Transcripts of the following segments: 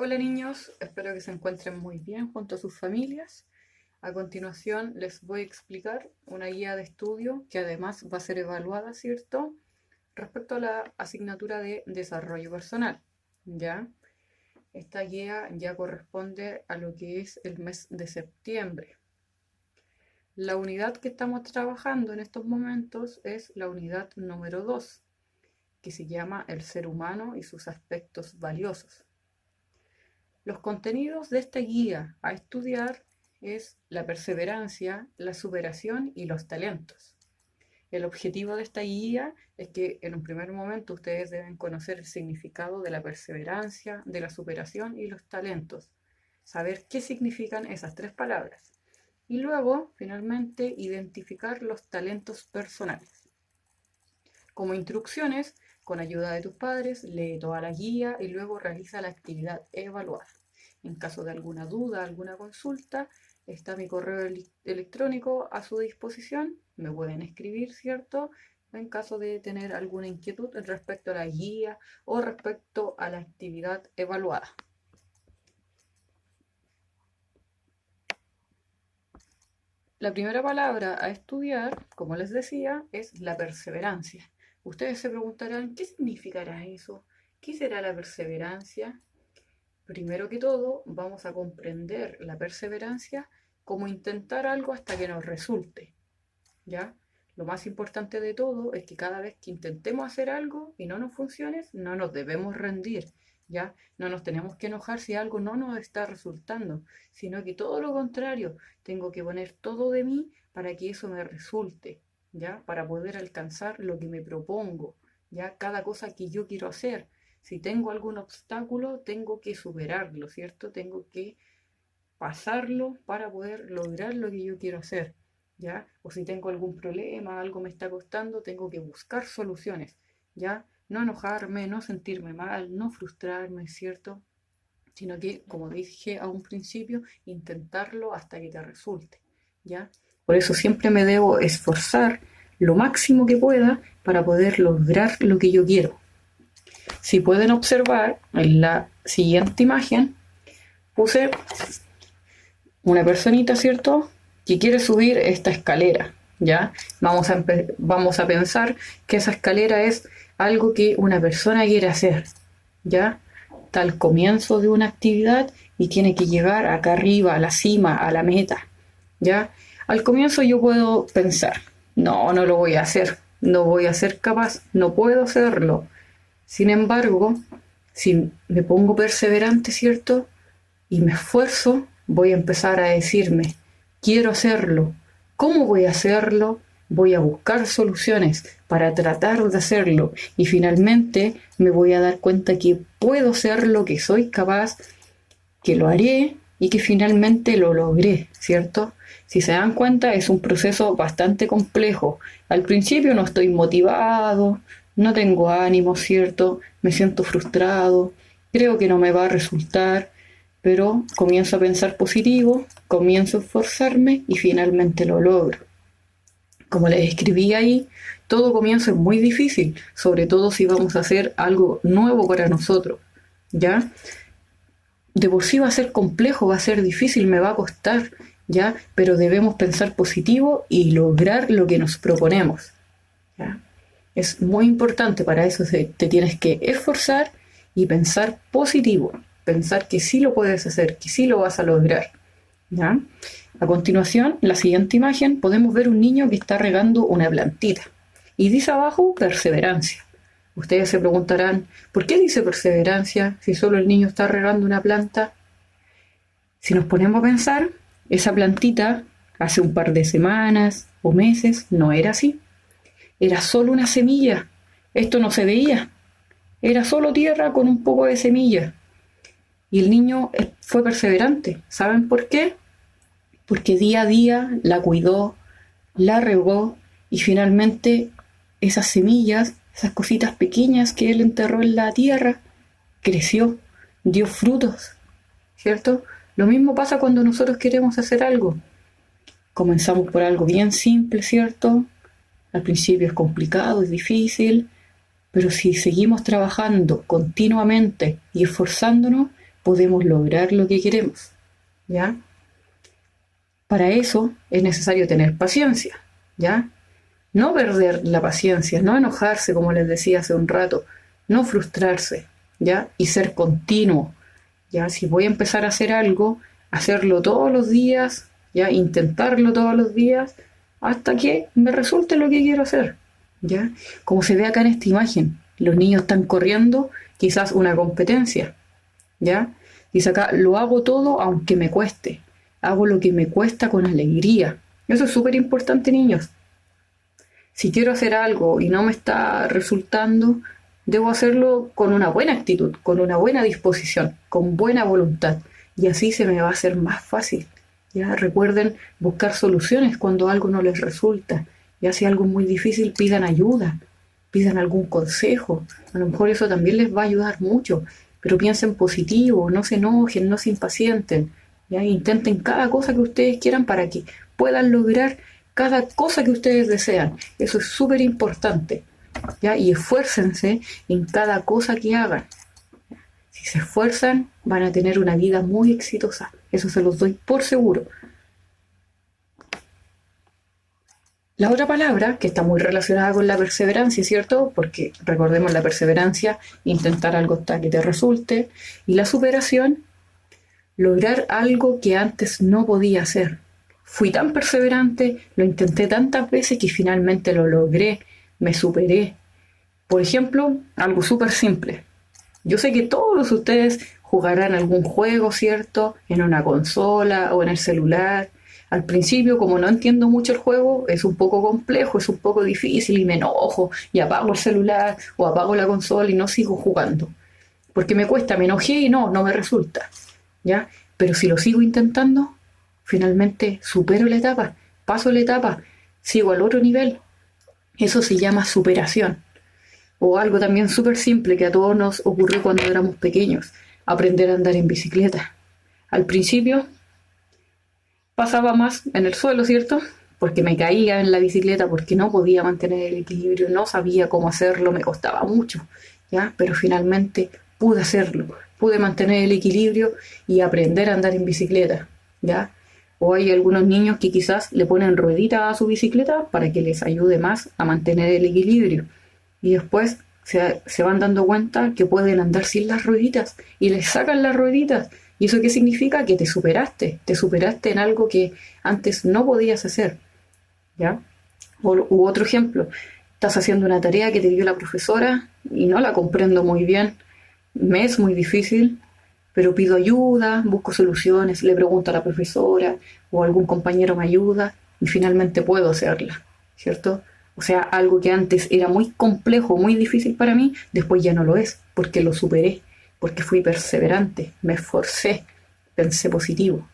Hola niños, espero que se encuentren muy bien junto a sus familias. A continuación les voy a explicar una guía de estudio que además va a ser evaluada, ¿cierto? Respecto a la asignatura de desarrollo personal, ¿ya? Esta guía ya corresponde a lo que es el mes de septiembre. La unidad que estamos trabajando en estos momentos es la unidad número 2, que se llama El ser humano y sus aspectos valiosos. Los contenidos de esta guía a estudiar es la perseverancia, la superación y los talentos. El objetivo de esta guía es que en un primer momento ustedes deben conocer el significado de la perseverancia, de la superación y los talentos, saber qué significan esas tres palabras y luego, finalmente, identificar los talentos personales. Como instrucciones, con ayuda de tus padres, lee toda la guía y luego realiza la actividad evaluada. En caso de alguna duda, alguna consulta, está mi correo electrónico a su disposición. Me pueden escribir, ¿cierto? En caso de tener alguna inquietud respecto a la guía o respecto a la actividad evaluada. La primera palabra a estudiar, como les decía, es la perseverancia. Ustedes se preguntarán, ¿qué significará eso? ¿Qué será la perseverancia? Primero que todo, vamos a comprender la perseverancia como intentar algo hasta que nos resulte, ¿ya? Lo más importante de todo es que cada vez que intentemos hacer algo y no nos funcione, no nos debemos rendir, ¿ya? No nos tenemos que enojar si algo no nos está resultando, sino que todo lo contrario, tengo que poner todo de mí para que eso me resulte, ¿ya? Para poder alcanzar lo que me propongo, ¿ya? Cada cosa que yo quiero hacer. Si tengo algún obstáculo, tengo que superarlo, ¿cierto? Tengo que pasarlo para poder lograr lo que yo quiero hacer, ¿ya? O si tengo algún problema, algo me está costando, tengo que buscar soluciones, ¿ya? No enojarme, no sentirme mal, no frustrarme, ¿cierto? Sino que, como dije a un principio, intentarlo hasta que te resulte, ¿ya? Por eso siempre me debo esforzar lo máximo que pueda para poder lograr lo que yo quiero. Si pueden observar en la siguiente imagen, puse una personita, ¿cierto? Que quiere subir esta escalera, ¿ya? Vamos a pensar que esa escalera es algo que una persona quiere hacer, ¿ya? Está al comienzo de una actividad y tiene que llegar acá arriba, a la cima, a la meta, ¿ya? Al comienzo yo puedo pensar, no lo voy a hacer, no voy a ser capaz, no puedo hacerlo. Sin embargo, si me pongo perseverante, ¿cierto? Y me esfuerzo, voy a empezar a decirme, quiero hacerlo. ¿Cómo voy a hacerlo? Voy a buscar soluciones para tratar de hacerlo y finalmente me voy a dar cuenta que puedo hacerlo, que soy capaz, que lo haré y que finalmente lo logré, ¿cierto? Si se dan cuenta, es un proceso bastante complejo. Al principio no estoy motivado, no tengo ánimo, ¿cierto? Me siento frustrado, creo que no me va a resultar, pero comienzo a pensar positivo, comienzo a esforzarme y finalmente lo logro. Como les escribí ahí, todo comienzo es muy difícil, sobre todo si vamos a hacer algo nuevo para nosotros, ¿ya? De por sí va a ser complejo, va a ser difícil, me va a costar, ¿ya? Pero debemos pensar positivo y lograr lo que nos proponemos, ¿ya? Es muy importante, para eso te tienes que esforzar y pensar positivo, pensar que sí lo puedes hacer, que sí lo vas a lograr, ¿ya? A continuación, en la siguiente imagen, podemos ver un niño que está regando una plantita y dice abajo perseverancia. Ustedes se preguntarán, ¿por qué dice perseverancia si solo el niño está regando una planta? Si nos ponemos a pensar, esa plantita hace un par de semanas o meses no era así. Era solo una semilla. Esto no se veía. Era solo tierra con un poco de semilla. Y el niño fue perseverante. ¿Saben por qué? Porque día a día la cuidó, la regó y finalmente esas semillas, esas cositas pequeñas que él enterró en la tierra, creció, dio frutos, ¿cierto? Lo mismo pasa cuando nosotros queremos hacer algo. Comenzamos por algo bien simple, ¿cierto? Al principio es complicado, es difícil, pero si seguimos trabajando continuamente y esforzándonos, podemos lograr lo que queremos, ¿ya? Para eso es necesario tener paciencia, ¿ya? No perder la paciencia, no enojarse, como les decía hace un rato, no frustrarse, ¿ya? Y ser continuo, ¿ya? Si voy a empezar a hacer algo, hacerlo todos los días, ¿ya? Intentarlo todos los días hasta que me resulte lo que quiero hacer, ¿ya? Como se ve acá en esta imagen, los niños están corriendo quizás una competencia, ¿ya? Dice acá, lo hago todo aunque me cueste, hago lo que me cuesta con alegría. Eso es súper importante, niños. Si quiero hacer algo y no me está resultando, debo hacerlo con una buena actitud, con una buena disposición, con buena voluntad. Y así se me va a hacer más fácil. Ya recuerden buscar soluciones cuando algo no les resulta. Ya si algo es muy difícil, pidan ayuda, pidan algún consejo. A lo mejor eso también les va a ayudar mucho. Pero piensen positivo, no se enojen, no se impacienten. ¿Ya? Intenten cada cosa que ustedes quieran para que puedan lograr cada cosa que ustedes desean. Eso es súper importante, ¿ya? Y esfuércense en cada cosa que hagan. Si se esfuerzan, van a tener una vida muy exitosa. Eso se los doy por seguro. La otra palabra, que está muy relacionada con la perseverancia, ¿cierto? Porque recordemos la perseverancia, intentar algo hasta que te resulte. Y la superación, lograr algo que antes no podía hacer. Fui tan perseverante, lo intenté tantas veces que finalmente lo logré, me superé. Por ejemplo, algo súper simple. Yo sé que todos ustedes jugarán algún juego, ¿cierto? En una consola o en el celular. Al principio, como no entiendo mucho el juego, es un poco complejo, es un poco difícil y me enojo y apago el celular o apago la consola y no sigo jugando. Porque me cuesta, me enojé y no me resulta, ¿ya? Pero si lo sigo intentando, finalmente supero la etapa, paso la etapa, sigo al otro nivel. Eso se llama superación. O algo también súper simple que a todos nos ocurrió cuando éramos pequeños, aprender a andar en bicicleta. Al principio pasaba más en el suelo, ¿cierto? Porque me caía en la bicicleta, porque no podía mantener el equilibrio, no sabía cómo hacerlo, me costaba mucho, ¿ya? Pero finalmente pude hacerlo, pude mantener el equilibrio y aprender a andar en bicicleta, ¿ya? O hay algunos niños que quizás le ponen ruedita a su bicicleta para que les ayude más a mantener el equilibrio. Y después se van dando cuenta que pueden andar sin las rueditas y les sacan las rueditas. ¿Y eso qué significa? Que te superaste en algo que antes no podías hacer, ¿ya? U otro ejemplo, estás haciendo una tarea que te dio la profesora y no la comprendo muy bien, me es muy difícil, pero pido ayuda, busco soluciones, le pregunto a la profesora o algún compañero me ayuda y finalmente puedo hacerla, ¿cierto? O sea, algo que antes era muy complejo, muy difícil para mí, después ya no lo es, porque lo superé, porque fui perseverante, me esforcé, pensé positivo.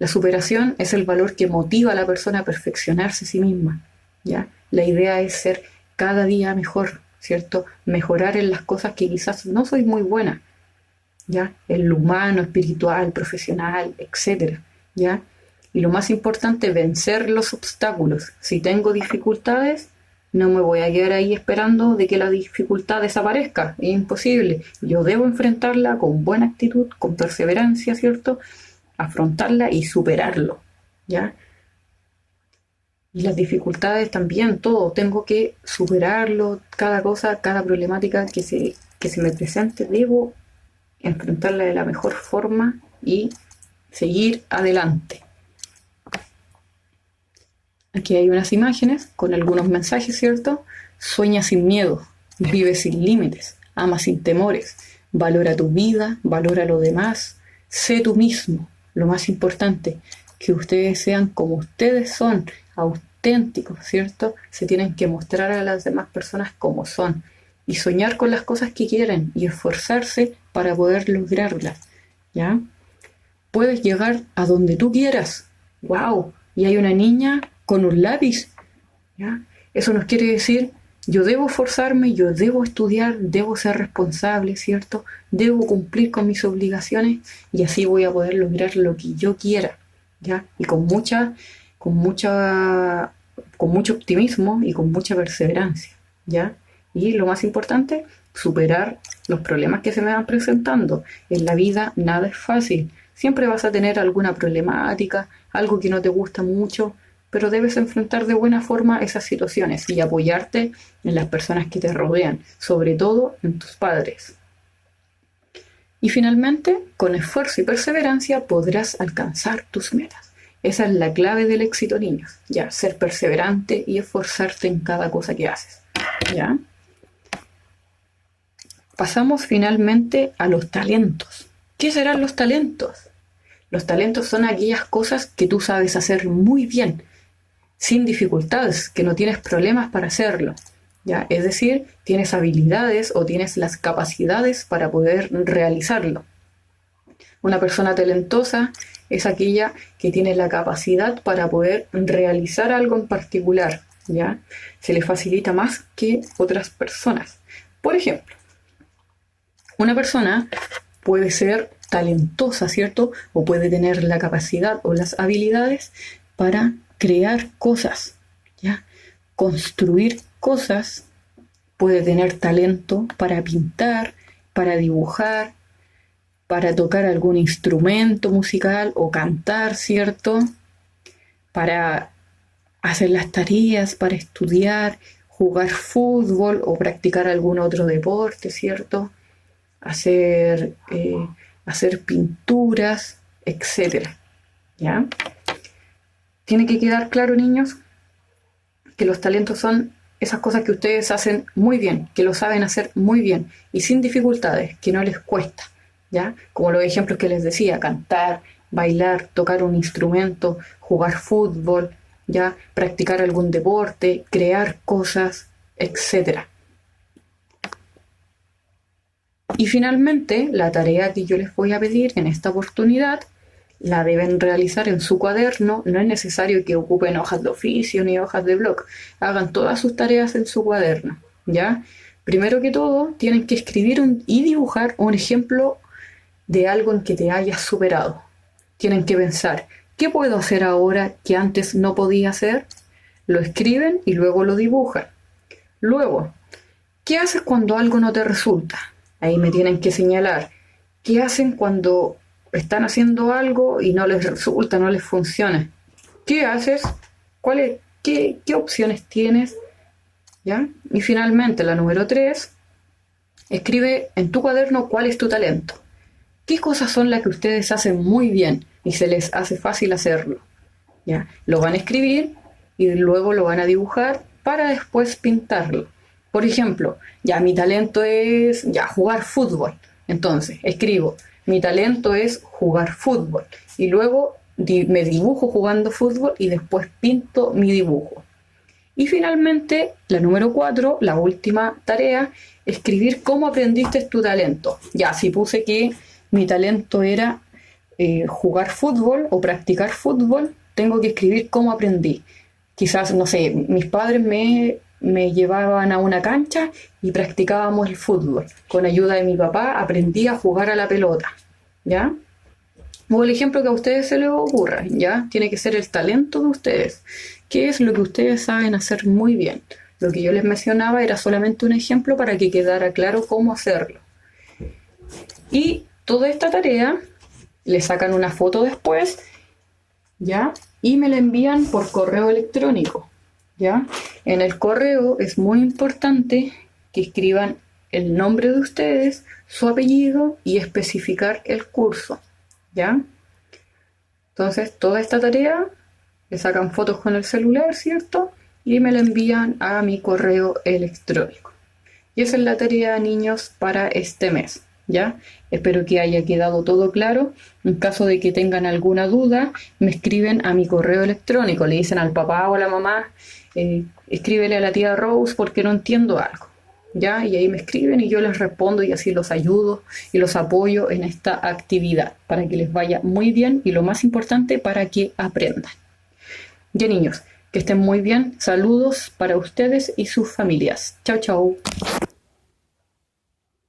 La superación es el valor que motiva a la persona a perfeccionarse a sí misma, ¿ya? La idea es ser cada día mejor, ¿cierto? Mejorar en las cosas que quizás no soy muy buena, ¿ya? En lo humano, espiritual, profesional, etcétera, ¿ya? Y lo más importante, vencer los obstáculos. Si tengo dificultades, no me voy a quedar ahí esperando de que la dificultad desaparezca. Es imposible. Yo debo enfrentarla con buena actitud, con perseverancia, ¿cierto? Afrontarla y superarlo, ¿ya? Y las dificultades también, todo. Tengo que superarlo, cada cosa, cada problemática que se me presente, debo enfrentarla de la mejor forma y seguir adelante. Aquí hay unas imágenes con algunos mensajes, ¿cierto? Sueña sin miedo, vive sin límites, ama sin temores, valora tu vida, valora lo demás, sé tú mismo. Lo más importante, que ustedes sean como ustedes son, auténticos, ¿cierto? Se tienen que mostrar a las demás personas como son y soñar con las cosas que quieren y esforzarse para poder lograrlas, ¿ya? Puedes llegar a donde tú quieras. ¡Wow! Y hay una niña con un lápiz, ¿ya? Eso nos quiere decir, yo debo esforzarme, yo debo estudiar, debo ser responsable, ¿cierto? Debo cumplir con mis obligaciones y así voy a poder lograr lo que yo quiera, ¿ya? Y con mucho optimismo y con mucha perseverancia, ¿ya? Y lo más importante, superar los problemas que se me van presentando. En la vida nada es fácil. Siempre vas a tener alguna problemática, algo que no te gusta mucho, pero debes enfrentar de buena forma esas situaciones y apoyarte en las personas que te rodean, sobre todo en tus padres. Y finalmente, con esfuerzo y perseverancia podrás alcanzar tus metas. Esa es la clave del éxito, niños. Ya, ser perseverante y esforzarte en cada cosa que haces. ¿Ya? Pasamos finalmente a los talentos. ¿Qué serán los talentos? Los talentos son aquellas cosas que tú sabes hacer muy bien, sin dificultades, que no tienes problemas para hacerlo. ¿Ya? Es decir, tienes habilidades o tienes las capacidades para poder realizarlo. Una persona talentosa es aquella que tiene la capacidad para poder realizar algo en particular, ¿ya? Se le facilita más que otras personas. Por ejemplo, una persona puede ser talentosa, ¿cierto? O puede tener la capacidad o las habilidades para crear cosas, ¿ya? Construir cosas, puede tener talento para pintar, para dibujar, para tocar algún instrumento musical o cantar, ¿cierto? Para hacer las tareas, para estudiar, jugar fútbol o practicar algún otro deporte, ¿cierto? Hacer pinturas, etc. ¿Ya? Tiene que quedar claro, niños, que los talentos son esas cosas que ustedes hacen muy bien, que lo saben hacer muy bien y sin dificultades, que no les cuesta, ¿ya? Como los ejemplos que les decía, cantar, bailar, tocar un instrumento, jugar fútbol, ¿ya? Practicar algún deporte, crear cosas, etc. Y finalmente, la tarea que yo les voy a pedir en esta oportunidad la deben realizar en su cuaderno. No es necesario que ocupen hojas de oficio ni hojas de blog. Hagan todas sus tareas en su cuaderno, ¿ya? Primero que todo, tienen que escribir y dibujar un ejemplo de algo en que te hayas superado. Tienen que pensar, ¿qué puedo hacer ahora que antes no podía hacer? Lo escriben y luego lo dibujan. Luego, ¿qué haces cuando algo no te resulta? Ahí me tienen que señalar. ¿Qué hacen cuando están haciendo algo y no les resulta, no les funciona? ¿Qué haces? ¿Qué opciones tienes? ¿Ya? Y finalmente, la número 3, escribe en tu cuaderno cuál es tu talento. ¿Qué cosas son las que ustedes hacen muy bien y se les hace fácil hacerlo? ¿Ya? Lo van a escribir y luego lo van a dibujar para después pintarlo. Por ejemplo, ya mi talento es jugar fútbol. Entonces, escribo, mi talento es jugar fútbol. Y luego me dibujo jugando fútbol y después pinto mi dibujo. Y finalmente, la número 4, la última tarea, escribir cómo aprendiste tu talento. Ya, si puse que mi talento era jugar fútbol o practicar fútbol, tengo que escribir cómo aprendí. Quizás, no sé, mis padres me llevaban a una cancha y practicábamos el fútbol. Con ayuda de mi papá aprendí a jugar a la pelota, ¿ya? O el ejemplo que a ustedes se les ocurra, ¿ya? Tiene que ser el talento de ustedes. ¿Qué es lo que ustedes saben hacer muy bien? Lo que yo les mencionaba era solamente un ejemplo para que quedara claro cómo hacerlo. Y toda esta tarea le sacan una foto después, ¿ya? Y me la envían por correo electrónico, ¿ya? En el correo es muy importante que escriban el nombre de ustedes, su apellido y especificar el curso, ¿ya? Entonces, toda esta tarea le sacan fotos con el celular, ¿cierto? Y me la envían a mi correo electrónico. Y esa es la tarea, niños, para este mes, ¿ya? Espero que haya quedado todo claro. En caso de que tengan alguna duda, me escriben a mi correo electrónico. Le dicen al papá o a la mamá, escríbele a la tía Rose porque no entiendo algo, ¿ya? Y ahí me escriben y yo les respondo y así los ayudo y los apoyo en esta actividad para que les vaya muy bien y lo más importante, para que aprendan. Ya, niños, que estén muy bien. Saludos para ustedes y sus familias. Chao, chao.